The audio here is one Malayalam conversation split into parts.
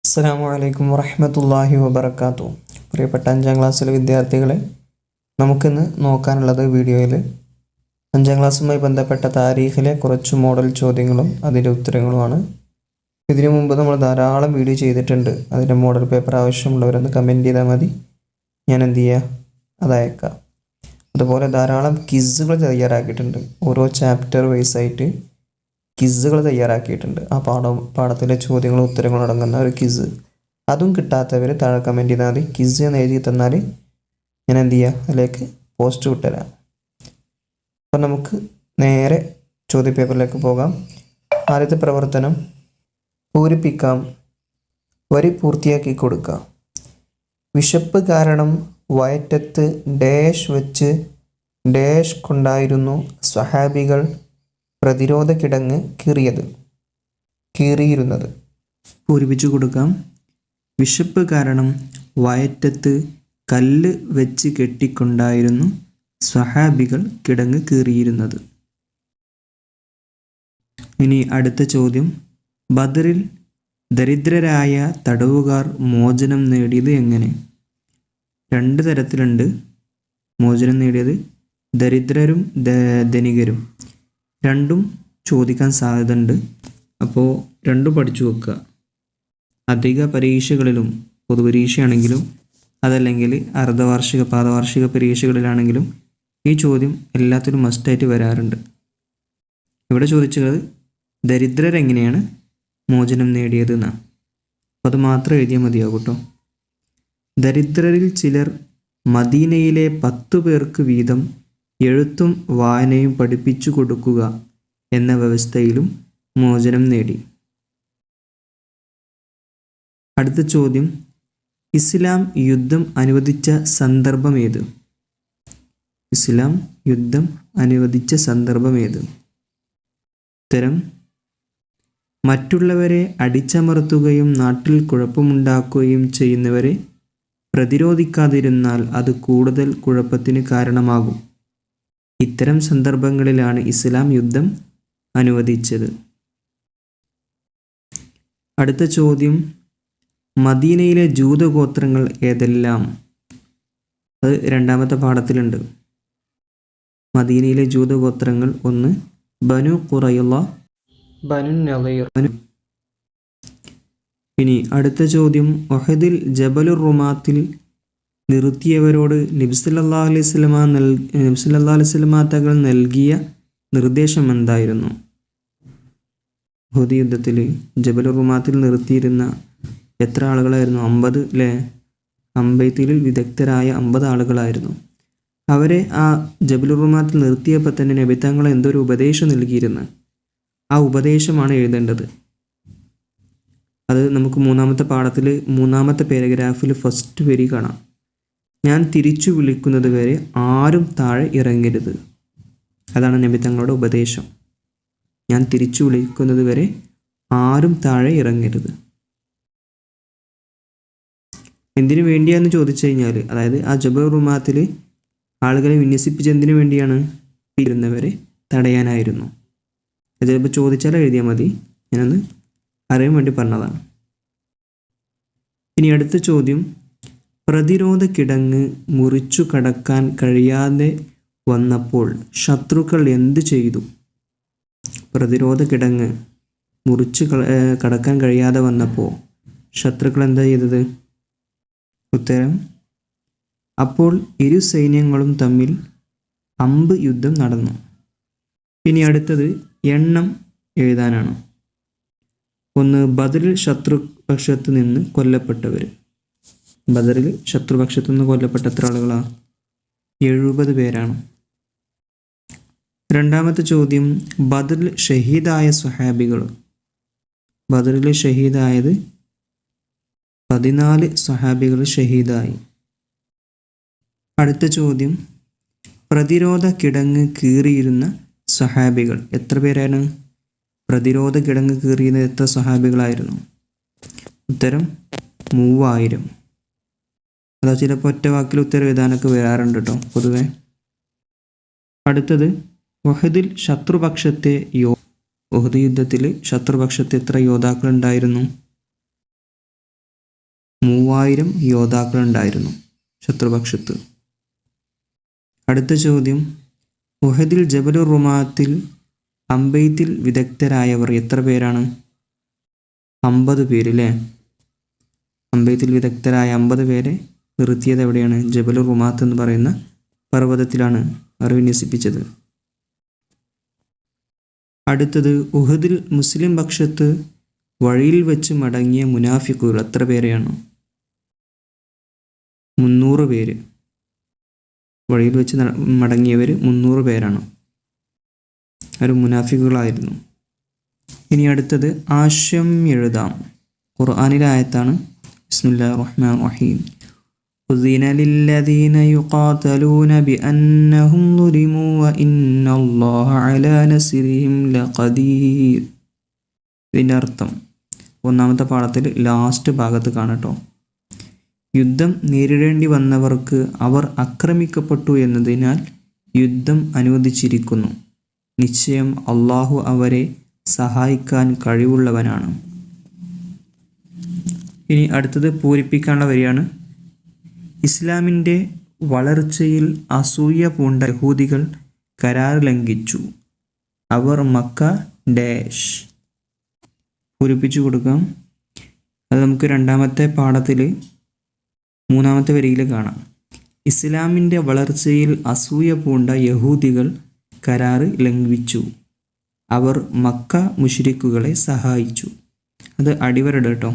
അസ്സലാമു അലൈക്കും വറഹ്മത്തുള്ളാഹി വബറകാതുഹു. പ്രിയപ്പെട്ട 5ാം ക്ലാസ്സിലെ വിദ്യാർത്ഥികളെ, നമുക്കിന്ന് നോക്കാനുള്ളത് വീഡിയോയിൽ 5ാം ക്ലാസ്സുമായി ബന്ധപ്പെട്ട താരീഖിലെ കുറച്ച് മോഡൽ ചോദ്യങ്ങളും അതിൻ്റെ ഉത്തരങ്ങളുമാണ്. ഇതിനു മുമ്പ് നമ്മൾ ധാരാളം വീഡിയോ ചെയ്തിട്ടുണ്ട്. അതിൻ്റെ മോഡൽ പേപ്പർ ആവശ്യമുള്ളവരൊന്ന് കമൻറ്റ് ചെയ്താൽ മതി, ഞാൻ എന്ത് ചെയ്യുക, അത് അയക്കാം. അതുപോലെ ധാരാളം ക്വിസുകൾ തയ്യാറാക്കിയിട്ടുണ്ട്. ഓരോ ചാപ്റ്റർ വൈസായിട്ട് ക്വിസുകൾ തയ്യാറാക്കിയിട്ടുണ്ട്. ആ പാഠത്തിലെ ചോദ്യങ്ങളും ഉത്തരങ്ങളും അടങ്ങുന്ന ഒരു ക്വിസ്. അതും കിട്ടാത്തവർ താഴെ കമൻറ്റ് ചെയ്താൽ മതി. ക്വിസ് എന്ന് എഴുതി തന്നാൽ ഞാൻ എന്ത് ചെയ്യുക, അതിലേക്ക് പോസ്റ്റ് വിട്ടുതരാം. അപ്പം നമുക്ക് നേരെ ചോദ്യപേപ്പറിലേക്ക് പോകാം. ആദ്യത്തെ പ്രവർത്തനം പൂരിപ്പിക്കാം, വരി പൂർത്തിയാക്കി കൊടുക്കാം. വിശപ്പ് കാരണം വയറ്റത്ത് ഡാഷ് വെച്ച് ഡാഷ് കൊണ്ടായിരുന്നു സ്വഹാബികൾ പ്രതിരോധ കിടങ്ങ് കീറിയിരുന്നത്. പൂരിപ്പിച്ചു കൊടുക്കാം. വിശപ്പ് കാരണം വയറ്റത്ത് കല്ല് വെച്ച് കെട്ടിക്കൊണ്ടായിരുന്നു സ്വഹാബികൾ കിടങ്ങ് കീറിയിരുന്നത്. ഇനി അടുത്ത ചോദ്യം, ബദറിൽ ദരിദ്രരായ തടവുകാർ മോചനം നേടിയത് എങ്ങനെ? 2 തരത്തിലുണ്ട് മോചനം നേടിയത്, ദരിദ്രരും ധനികരും. രണ്ടും ചോദിക്കാൻ സാധ്യതയുണ്ട്. അപ്പോൾ രണ്ടും പഠിച്ചു വെക്കുക. അധിക പരീക്ഷകളിലും, പൊതുപരീക്ഷയാണെങ്കിലും അതല്ലെങ്കിൽ അർദ്ധവാർഷിക പാദവാർഷിക പരീക്ഷകളിലാണെങ്കിലും ഈ ചോദ്യം എല്ലാത്തിലും മസ്റ്റായിട്ട് വരാറുണ്ട്. ഇവിടെ ചോദിച്ചത് ദരിദ്രരെങ്ങനെയാണ് മോചനം നേടിയത് എന്നാണ്. അപ്പോൾ അത് മാത്രം എഴുതിയാൽ മതിയാകും കേട്ടോ. ദരിദ്രരിൽ ചിലർ മദീനയിലെ 10 പേർക്ക് വീതം എഴുത്തും വായനയും പഠിപ്പിച്ചു കൊടുക്കുക എന്ന വ്യവസ്ഥയിലും മോചനം നേടി. അടുത്ത ചോദ്യം, ഇസ്ലാം യുദ്ധം അനുവദിച്ച സന്ദർഭം ഏത്? ഇസ്ലാം യുദ്ധം അനുവദിച്ച സന്ദർഭം ഏത്? ഉത്തരം, മറ്റുള്ളവരെ അടിച്ചമർത്തുകയും നാട്ടിൽ കുഴപ്പമുണ്ടാക്കുകയും ചെയ്യുന്നവരെ പ്രതിരോധിക്കാതിരുന്നാൽ അത് കൂടുതൽ കുഴപ്പത്തിന് കാരണമാകും. ഇത്തരം സന്ദർഭങ്ങളിലാണ് ഇസ്ലാം യുദ്ധം അനുവദിച്ചത്. അടുത്ത ചോദ്യം, മദീനയിലെ ജൂതഗോത്രങ്ങൾ ഏതെല്ലാം? അത് 2ാമത്തെ പാഠത്തിലുണ്ട്. മദീനയിലെ ജൂതഗോത്രങ്ങൾ 1 ബനു ഖുറൈള, ബനു നളീർ. ഇനി അടുത്ത ചോദ്യം, ഉഹദിൽ ജബലുർ റുമാത്തിൽ നിർത്തിയവരോട് നബി സല്ലല്ലാഹു അലൈഹി വസല്ലമ തങ്ങൾ നൽകിയ നിർദ്ദേശം എന്തായിരുന്നു? ഉഹദ് യുദ്ധത്തിൽ ജബലുർ റുമാത്തിൽ നിർത്തിയിരുന്ന എത്ര ആളുകളായിരുന്നു? 50 അല്ലേ? അമ്പെയ്ത്തിൽ വിദഗ്ധരായ 50 ആളുകളായിരുന്നു. അവരെ ആ ജബലുർ റുമാത്തിൽ നിർത്തിയപ്പോൾ തന്നെ നബി തങ്ങൾ എന്തൊരു ഉപദേശം നൽകിയിരുന്നു? ആ ഉപദേശമാണ് എഴുതേണ്ടത്. അത് നമുക്ക് 3ാമത്തെ പാഠത്തിൽ 3ാമത്തെ പാരഗ്രാഫിൽ ഫസ്റ്റ് വരി കാണാം. ഞാൻ തിരിച്ചു വിളിക്കുന്നത് വരെ ആരും താഴെ ഇറങ്ങരുത്. അതാണ് നബി തങ്ങളുടെ ഉപദേശം. ഞാൻ തിരിച്ചു വിളിക്കുന്നത് വരെ ആരും താഴെ ഇറങ്ങരുത്. എന്തിനു വേണ്ടിയാണെന്ന് ചോദിച്ചു കഴിഞ്ഞാൽ, അതായത് ആ ജബലുർ റുമാത്തിൽ ആളുകളെ വിന്യസിപ്പിച്ച് എന്തിനു വേണ്ടിയാണ്? ഇരുന്നവരെ തടയാനായിരുന്നു. അത് ചിലപ്പോൾ ചോദിച്ചാൽ എഴുതിയാൽ മതി, ഞാനൊന്ന് അറിയാൻ വേണ്ടി പറഞ്ഞതാണ്. ഇനി അടുത്ത ചോദ്യം, പ്രതിരോധ കിടങ്ങ് മുറിച്ചു കടക്കാൻ കഴിയാതെ വന്നപ്പോൾ ശത്രുക്കൾ എന്ത് ചെയ്തു? പ്രതിരോധ കിടങ്ങ് മുറിച്ച് കടക്കാൻ കഴിയാതെ വന്നപ്പോൾ ശത്രുക്കൾ എന്താ ചെയ്തത്? ഉത്തരം, അപ്പോൾ ഇരു സൈന്യങ്ങളും തമ്മിൽ അമ്പ് യുദ്ധം നടന്നു. ഇനി അടുത്തത് എണ്ണം എഴുതാനാണ്. 1 ബദറിൽ ശത്രുപക്ഷത്ത് നിന്ന് കൊല്ലപ്പെട്ടവർ. ബദറിൽ ശത്രുപക്ഷത്തു നിന്ന് കൊല്ലപ്പെട്ട എത്ര ആളുകളാണ്? 70 പേരാണ്. 2ാമത്തെ ചോദ്യം, ബദറിൽ ഷഹീദായ സ്വഹാബികൾ. ബദറിൽ ഷഹീദായത് 14 സ്വഹാബികൾ ഷഹീദായി. അടുത്ത ചോദ്യം, പ്രതിരോധ കിടങ്ങ് കീറിയിരുന്ന സ്വഹാബികൾ എത്ര പേരാണ്? പ്രതിരോധ കിടങ്ങ് കീറിയിരുന്ന എത്ര സ്വഹാബികളായിരുന്നു? ഉത്തരം 3000. അതാ ചിലപ്പോൾ ഒറ്റ വാക്കിൽ ഉത്തരം എഴുതാനൊക്കെ വരാറുണ്ട് കേട്ടോ പൊതുവെ. അടുത്തത്, ഉഹദിൽ ശത്രുപക്ഷത്തെ യോ ഉഹദ് യുദ്ധത്തിൽ ശത്രുപക്ഷത്ത് എത്ര യോദ്ധാക്കൾ ഉണ്ടായിരുന്നു? 3000 യോദ്ധാക്കളുണ്ടായിരുന്നു ശത്രുപക്ഷത്ത്. അടുത്ത ചോദ്യം, ഉഹദിൽ ജബലുർ റുമാത്തിൽ അമ്പെയ്ത്തിൽ വിദഗ്ധരായവർ എത്ര പേരാണ്? 50 പേര് അല്ലേ? അമ്പെയ്ത്തിൽ വിദഗ്ധരായ 50 പേരെ നിർത്തിയത് എവിടെയാണ്? ജബലുർ റുമാത്ത് എന്ന് പറയുന്ന പർവ്വതത്തിലാണ് അവർ വിന്യസിപ്പിച്ചത്. അടുത്തത്, ഉഹദിൽ മുസ്ലിം പക്ഷത്ത് വഴിയിൽ വെച്ച് മടങ്ങിയ മുനാഫിക്കുകൾ എത്ര പേരെയാണ്? 300 പേര്. വഴിയിൽ വെച്ച് മടങ്ങിയവർ 300 പേരാണ്. അവർ മുനാഫിക്കുകളായിരുന്നു. ഇനി അടുത്തത്, ആശയം എഴുതാം. ഖുർആനിലെ ആയത്താണ്. ബിസ്മില്ലാഹിർ റഹ്മാനിർ റഹീം. ഉദിന ലില്ലദീന യുഖാതലൂന ബിഅന്നഹും ളുലിമു വഇന്നല്ലാഹ അലാ നസ്രിഹിം ലഖദീർ. ഇതിൻ്റെ അർത്ഥം ഒന്നാമത്തെ പാഠത്തിൽ ലാസ്റ്റ് ഭാഗത്ത് കാണട്ടോ. യുദ്ധം നേരിടേണ്ടി വന്നവർക്ക് അവർ ആക്രമിക്കപ്പെട്ടു എന്നതിനാൽ യുദ്ധം അനുവദിച്ചിരിക്കുന്നു. നിശ്ചയം അള്ളാഹു അവരെ സഹായിക്കാൻ കഴിവുള്ളവനാണ്. ഇനി അടുത്തത് പൂരിപ്പിക്കാനുള്ള വരിയാണ്. ഇസ്ലാമിൻ്റെ വളർച്ചയിൽ അസൂയ പൂണ്ട യഹൂദികൾ കരാർ ലംഘിച്ചു. അവർ മക്ക ഡാഷ്. പൂരിപ്പിച്ചു കൊടുക്കാം. അത് നമുക്ക് രണ്ടാമത്തെ പാഠത്തിൽ 3-ാമത്തെ വരിയിൽ കാണാം. ഇസ്ലാമിൻ്റെ വളർച്ചയിൽ അസൂയ പൂണ്ട യഹൂദികൾ കരാർ ലംഘിച്ചു. അവർ മക്ക മുശ്രിക്കുകളെ സഹായിച്ചു. അത് അടിവരട് കേട്ടോ.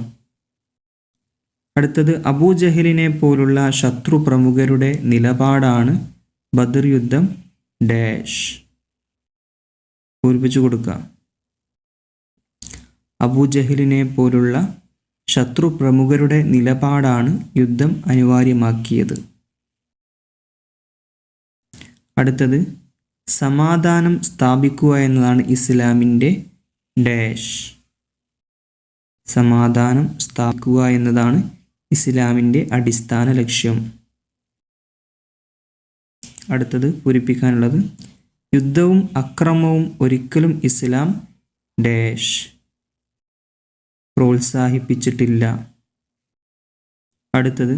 അടുത്തത്, അബൂജഹലിനെ പോലുള്ള ശത്രു പ്രമുഖരുടെ നിലപാടാണ് ബദർ യുദ്ധം ഡാഷ്. പൂരിപ്പിച്ചു കൊടുക്കുക. അബൂജഹലിനെ പോലുള്ള ശത്രു പ്രമുഖരുടെ നിലപാടാണ് യുദ്ധം അനിവാര്യമാക്കിയത്. അടുത്തത്, സമാധാനം സ്ഥാപിക്കുക എന്നതാണ് ഇസ്ലാമിൻ്റെ ഡാഷ്. സമാധാനം സ്ഥാപിക്കുക എന്നതാണ് ഇസ്ലാമിൻ്റെ അടിസ്ഥാന ലക്ഷ്യം. അടുത്തത് പൂരിപ്പിക്കാനുള്ളത്, യുദ്ധവും അക്രമവും ഒരിക്കലും ഇസ്ലാം ഡാഷ് പ്രോത്സാഹിപ്പിച്ചിട്ടില്ല. അടുത്തത്,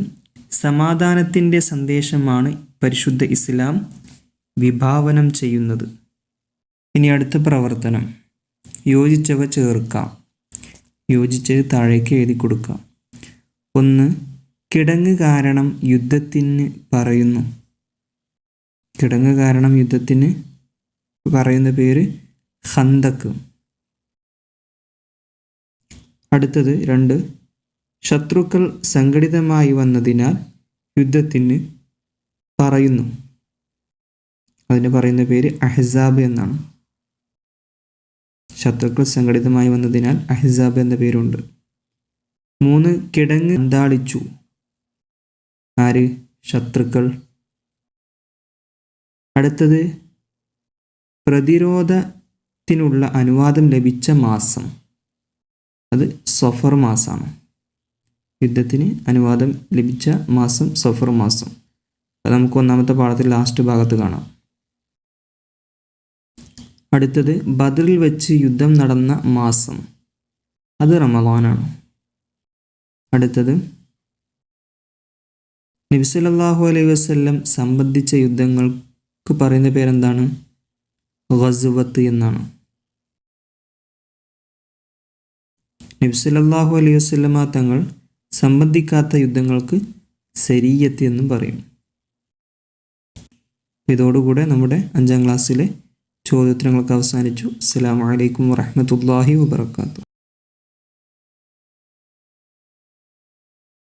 സമാധാനത്തിൻ്റെ സന്ദേശമാണ് പരിശുദ്ധ ഇസ്ലാം വിഭാവനം ചെയ്യുന്നത്. ഇനി അടുത്ത പ്രവർത്തനം, യോജിച്ചവ ചേർക്കാം. യോജിച്ചത് താഴേക്ക് എഴുതി കൊടുക്കാം. 1. കിടങ്ങ് കാരണം യുദ്ധത്തിന് പറയുന്നു. കിടങ്ങ് കാരണം യുദ്ധത്തിന് പറയുന്ന പേര് ഖന്തക്ക്. അടുത്തത് 2. ശത്രുക്കൾ സംഘടിതമായി വന്നതിനാൽ യുദ്ധത്തിന് പറയുന്നു. അതിന് പറയുന്ന പേര് അഹ്സാബ് എന്നാണ്. ശത്രുക്കൾ സംഘടിതമായി വന്നതിനാൽ അഹ്സാബ് എന്ന പേരുണ്ട്. 3. കിടങ്ങ് അന്താളിച്ചു. ആര്? ശത്രുക്കൾ. അടുത്തത്, പ്രതിരോധത്തിനുള്ള അനുവാദം ലഭിച്ച മാസം. അത് സഫർ മാസമാണ്. യുദ്ധത്തിന് അനുവാദം ലഭിച്ച മാസം സഫർ മാസം. അത് നമുക്ക് 1-ാമത്തെ പാഠത്തിൽ ലാസ്റ്റ് ഭാഗത്ത് കാണാം. അടുത്തത്, ബദറിൽ വെച്ച് യുദ്ധം നടന്ന മാസം. അത് റമളാനാണ്. അടുത്തത്, നബി സല്ലല്ലാഹു അലൈഹി വസല്ലം സംബന്ധിച്ച യുദ്ധങ്ങൾക്ക് പറയുന്ന പേരെന്താണ്? ഗസ്വത്ത് എന്നാണ്. നബി സല്ലല്ലാഹു അലൈഹി വസല്ലമ തങ്ങൾ സംബന്ധിക്കാത്ത യുദ്ധങ്ങൾക്ക് സരീയത്ത് എന്നും പറയും. ഇതോടുകൂടെ നമ്മുടെ 5-ാം ക്ലാസ്സിലെ ചോദ്യോത്തരങ്ങളൊക്കെ അവസാനിച്ചു. അസ്സലാമു അലൈക്കും വറഹ്മത്തുള്ളാഹി വബറകാതുഹു.